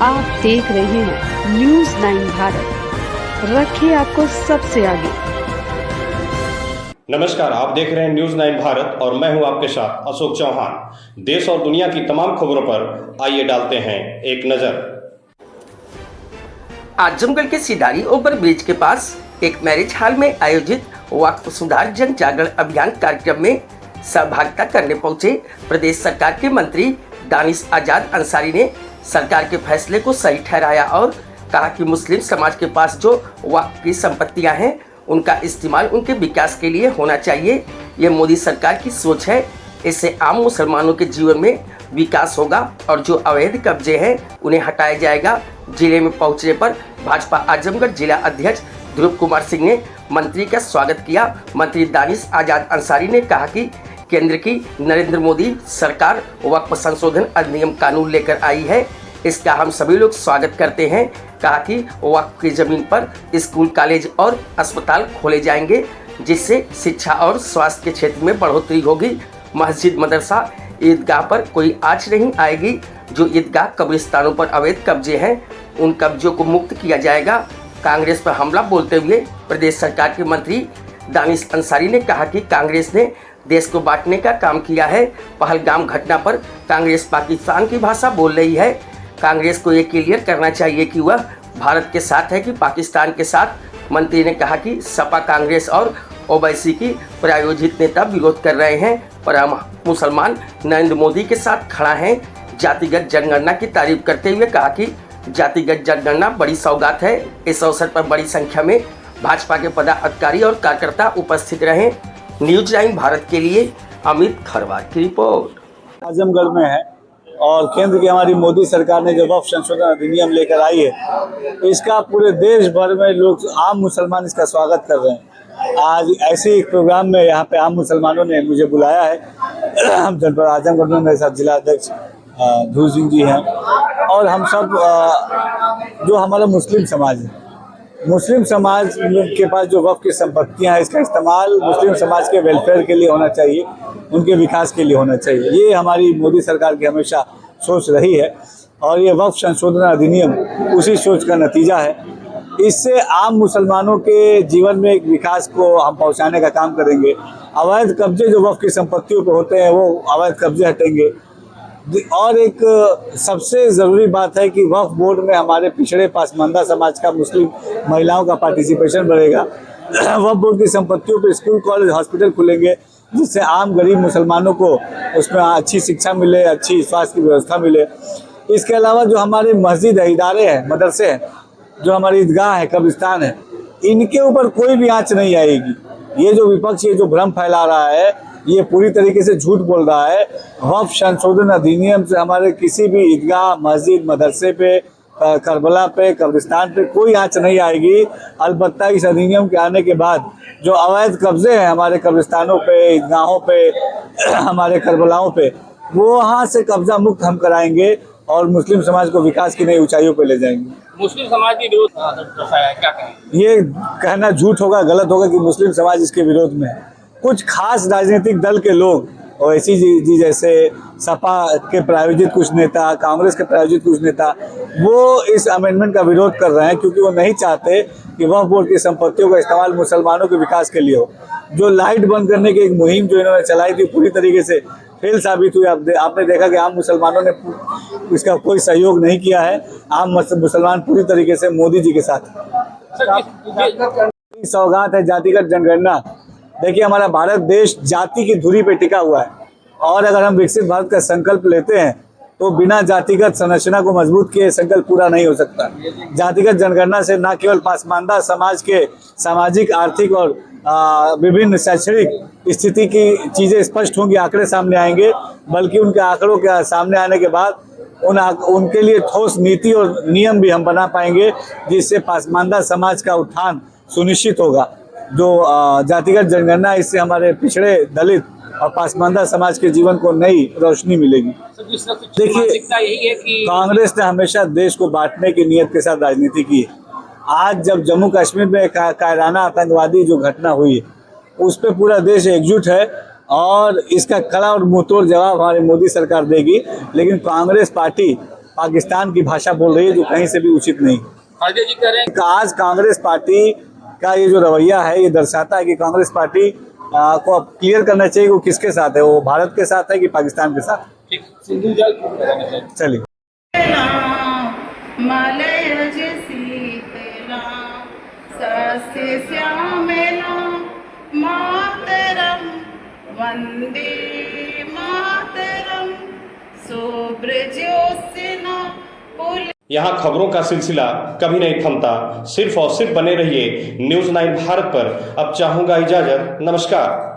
आप देख रहे हैं न्यूज़ 9 भारत, रखिए आपको सबसे आगे। नमस्कार, आप देख रहे हैं न्यूज़ 9 भारत और मैं हूं आपके साथ अशोक चौहान। देश और दुनिया की तमाम खबरों पर आइए डालते हैं एक नजर। आजमगढ़ के सिडारी ओवर ब्रिज के पास एक मैरिज हॉल में आयोजित वक्फ सुधार जन जागरण अभियान कार्यक्रम में सहभागिता करने पहुंचे प्रदेश सरकार के मंत्री दानिश आजाद अंसारी ने सरकार के फैसले को सही ठहराया और कहा कि मुस्लिम समाज के पास जो वक्फ की संपत्तियां हैं उनका इस्तेमाल उनके विकास के लिए होना चाहिए। ये मोदी सरकार की सोच है। इससे आम मुसलमानों के जीवन में विकास होगा और जो अवैध कब्जे हैं उन्हें हटाया जाएगा। जिले में पहुंचने पर भाजपा आजमगढ़ जिला अध्यक्ष ध्रुव कुमार सिंह ने मंत्री का स्वागत किया। मंत्री दानिश आजाद अंसारी ने कहा कि केंद्र की नरेंद्र मोदी सरकार वक्फ संशोधन अधिनियम कानून लेकर आई है, इसका हम सभी लोग स्वागत करते हैं। कहा कि वक्फ की जमीन पर स्कूल, कॉलेज और अस्पताल खोले जाएंगे जिससे शिक्षा और स्वास्थ्य के क्षेत्र में बढ़ोतरी होगी। मस्जिद, मदरसा, ईदगाह पर कोई आंच नहीं आएगी। जो ईदगाह, कब्रिस्तानों पर अवैध कब्जे हैं उन कब्जों को मुक्त किया जाएगा। कांग्रेस पर हमला बोलते हुए प्रदेश सरकार के मंत्री दानिश अंसारी ने कहा कि कांग्रेस ने देश को बांटने का काम किया है। पहलगाम घटना पर कांग्रेस पाकिस्तान की भाषा बोल रही है। कांग्रेस को ये क्लियर करना चाहिए कि वह भारत के साथ है कि पाकिस्तान के साथ। मंत्री ने कहा कि सपा, कांग्रेस और ओवैसी की प्रायोजित नेता विरोध कर रहे हैं पर हम मुसलमान नरेंद्र मोदी के साथ खड़ा हैं। जातिगत जनगणना की तारीफ करते हुए कहा कि जातिगत जनगणना बड़ी सौगात है। इस अवसर पर बड़ी संख्या में भाजपा के पदाधिकारी और कार्यकर्ता उपस्थित रहे। न्यूज़ 9 भारत के लिए अमित खरवार की रिपोर्ट। आजमगढ़ में है और केंद्र की हमारी मोदी सरकार ने जो वक्फ संशोधन अधिनियम लेकर आई है, इसका पूरे देश भर में लोग, आम मुसलमान इसका स्वागत कर रहे हैं। आज ऐसे एक प्रोग्राम में यहाँ पे आम मुसलमानों ने मुझे बुलाया है। हम जनपद आजमगढ़ में मेरे साथ जिला अध्यक्ष ध्रुव सिंह जी हैं और हम सब जो हमारा मुस्लिम समाज है, मुस्लिम समाज के पास जो वक्फ की संपत्तियां हैं, इसका इस्तेमाल मुस्लिम समाज के वेलफेयर के लिए होना चाहिए, उनके विकास के लिए होना चाहिए। ये हमारी मोदी सरकार की हमेशा सोच रही है और ये वक्फ संशोधन अधिनियम उसी सोच का नतीजा है। इससे आम मुसलमानों के जीवन में एक विकास को हम पहुंचाने का काम करेंगे। अवैध कब्जे जो वक्फ की संपत्तियों पर होते हैं वो अवैध कब्जे हटेंगे। और एक सबसे ज़रूरी बात है कि वक्फ बोर्ड में हमारे पिछड़े पासमानदा समाज का, मुस्लिम महिलाओं का पार्टिसिपेशन बढ़ेगा। वक्फ बोर्ड की संपत्तियों पर स्कूल, कॉलेज, हॉस्पिटल खुलेंगे जिससे आम गरीब मुसलमानों को उसमें अच्छी शिक्षा मिले, अच्छी स्वास्थ्य की व्यवस्था मिले। इसके अलावा जो हमारे मस्जिद है, इदारे हैं, मदरसे हैं, जो हमारी ईदगाह है, कब्रिस्तान है, इनके ऊपर कोई भी आँच नहीं आएगी। ये जो विपक्ष ये जो भ्रम फैला रहा है, ये पूरी तरीके से झूठ बोल रहा है। वक्फ संशोधन अधिनियम से हमारे किसी भी ईदगाह, मस्जिद, मदरसे पे, करबला पे, कब्रिस्तान पे कोई आंच नहीं आएगी। अलबत्ता इस अधिनियम के आने के बाद जो अवैध कब्जे हैं हमारे कब्रिस्तानों पे, ईदगाहों पे, हमारे करबलाओं पे, वो वहाँ से कब्जा मुक्त हम कराएंगे और मुस्लिम समाज को विकास की नई ऊंचाइयों पे ले जाएंगे। मुस्लिम समाज के विरोध क्या कहें? ये कहना झूठ होगा, गलत होगा कि मुस्लिम समाज इसके विरोध में है। कुछ खास राजनीतिक दल के लोग, ओवैसी जी जैसे सपा के प्रायोजित कुछ नेता, कांग्रेस के प्रायोजित कुछ नेता, वो इस अमेंडमेंट का विरोध कर रहे हैं क्योंकि वो नहीं चाहते कि वक्फ बोर्ड की संपत्तियों का इस्तेमाल मुसलमानों के विकास के लिए हो। जो लाइट बंद करने की एक मुहिम जो इन्होंने चलाई थी पूरी तरीके से फेल साबित हुई। आपने देखा कि आम मुसलमानों ने इसका कोई सहयोग नहीं किया है। आम मुसलमान पूरी तरीके से मोदी जी के साथ। सौगात है जातिगत जनगणना। देखिए, हमारा भारत देश जाति की धुरी पे टिका हुआ है और अगर हम विकसित भारत का संकल्प लेते हैं तो बिना जातिगत संरचना को मजबूत किए संकल्प पूरा नहीं हो सकता। जातिगत जनगणना से न केवल पासमानदा समाज के सामाजिक, आर्थिक और विभिन्न शैक्षणिक स्थिति की चीज़ें स्पष्ट होंगी, आंकड़े सामने आएंगे, बल्कि उनके आंकड़ों के सामने आने के बाद उनके लिए ठोस नीति और नियम भी हम बना पाएंगे जिससे पासमानदा समाज का उत्थान सुनिश्चित होगा। जो जातिगत जनगणना, इससे हमारे पिछड़े, दलित और पासमानदा समाज के जीवन को नई रोशनी मिलेगी। देखिए, कांग्रेस ने हमेशा देश को बांटने की नीयत के साथ राजनीति की है। आज जब जम्मू कश्मीर में कायराना आतंकवादी जो घटना हुई उस पर पूरा देश एकजुट है और इसका कड़ा और मुंहतोड़ जवाब हमारी मोदी सरकार देगी। लेकिन कांग्रेस पार्टी पाकिस्तान की भाषा बोल रही है, जो कहीं से भी उचित नहीं। खारगे जी कह रहे हैं आज कांग्रेस पार्टी का ये जो रवैया है, ये दर्शाता है कि कांग्रेस पार्टी को अब क्लियर करना चाहिए वो किसके साथ है, वो भारत के साथ है कि पाकिस्तान के साथ। ठीक सिंधु जल चलिए। वंदे मातरम यहाँ खबरों का सिलसिला कभी नहीं थमता। सिर्फ और सिर्फ बने रहिए न्यूज़ 9 भारत पर। अब चाहूंगा इजाजत। नमस्कार।